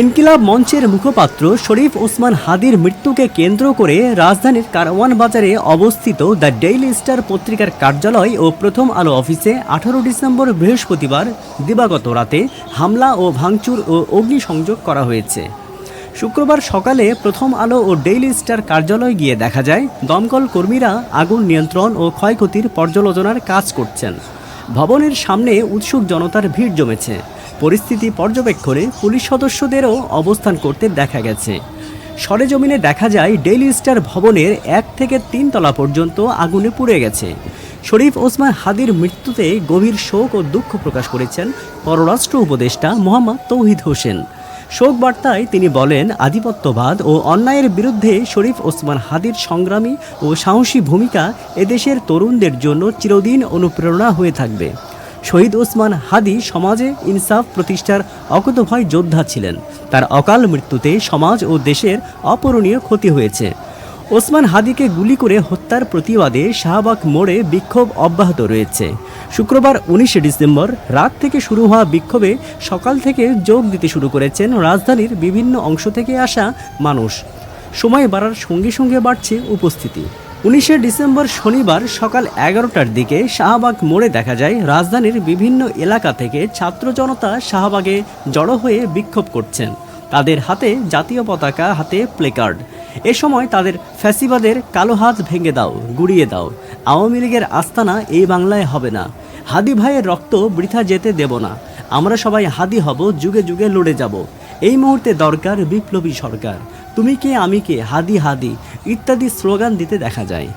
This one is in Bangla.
ইনকিলাব মঞ্চের মুখপাত্র শরীফ ওসমান হাদির মৃত্যুকে কেন্দ্র করে রাজধানীর কারওয়ান বাজারে অবস্থিত দ্য ডেইলি স্টার পত্রিকার কার্যালয় ও প্রথম আলো অফিসে 18 ডিসেম্বর বৃহস্পতিবার দিবাগত রাতে হামলা ও ভাঙচুর ও অগ্নিসংযোগ করা হয়েছে। শুক্রবার সকালে প্রথম আলো ও ডেইলি স্টার কার্যালয়ে গিয়ে দেখা যায় দমকল কর্মীরা আগুন নিয়ন্ত্রণ ও ক্ষয়ক্ষতির পর্যালোচনার কাজ করছেন। ভবনের সামনে উৎসুক জনতার ভিড় জমেছে। পরিস্থিতি পর্যবেক্ষণে পুলিশ সদস্যদেরও অবস্থান করতে দেখা গেছে। সরেজমিনে দেখা যায় ডেইলি স্টার ভবনের 1 থেকে 3 তলা পর্যন্ত আগুনে পুড়ে গেছে। শরীফ ওসমান হাদির মৃত্যুতে গভীর শোক ও দুঃখ প্রকাশ করেছেন পররাষ্ট্র উপদেষ্টা মোহাম্মদ তৌহিদ হোসেন। শোক বার্তায় তিনি বলেন, আধিপত্যবাদ ও অন্যায়ের বিরুদ্ধে শরীফ ওসমান হাদির সংগ্রামী ও সাহসী ভূমিকা এদেশের তরুণদের জন্য চিরদিন অনুপ্রেরণা হয়ে থাকবে। শহীদ ওসমান হাদি সমাজে ইনসাফ প্রতিষ্ঠার অকুতোভয় যোদ্ধা ছিলেন। তার অকাল মৃত্যুতে সমাজ ও দেশের অপূরণীয় ক্ষতি হয়েছে। ওসমান হাদিকে গুলি করে হত্যার প্রতিবাদে শাহবাগ মোড়ে বিক্ষোভ অব্যাহত রয়েছে। শুক্রবার 19 ডিসেম্বর রাত থেকে শুরু হওয়া বিক্ষোভে সকাল থেকে যোগ দিতে শুরু করেছেন রাজধানীর বিভিন্ন অংশ থেকে আসা মানুষ। সময় বাড়ার সঙ্গে সঙ্গে বাড়ছে উপস্থিতি। 19 ডিসেম্বর শনিবার সকাল 11টার দিকে শাহবাগ মোড়ে দেখা যায় রাজধানীর বিভিন্ন এলাকা থেকে ছাত্র জনতা শাহবাগে জড়ো হয়ে বিক্ষোভ করছেন। তাদের হাতে জাতীয় পতাকা, হাতে প্লেকার্ড। এ সময় তাদের ফ্যাসিবাদের কালো হাত ভেঙে দাও, গুড়িয়ে দাও, আওয়ামী লীগের আস্তানা এই বাংলায় হবে না, হাদি ভাইয়ের রক্ত বৃথা যেতে দেব না, আমরা সবাই হাদি হব, যুগে যুগে লড়ে যাব, এই মুহূর্তে দরকার বিপ্লবী সরকার, তুমি কে আমি কে, হাদি হাদি ইত্যাদি স্লোগান দিতে দেখা যায়।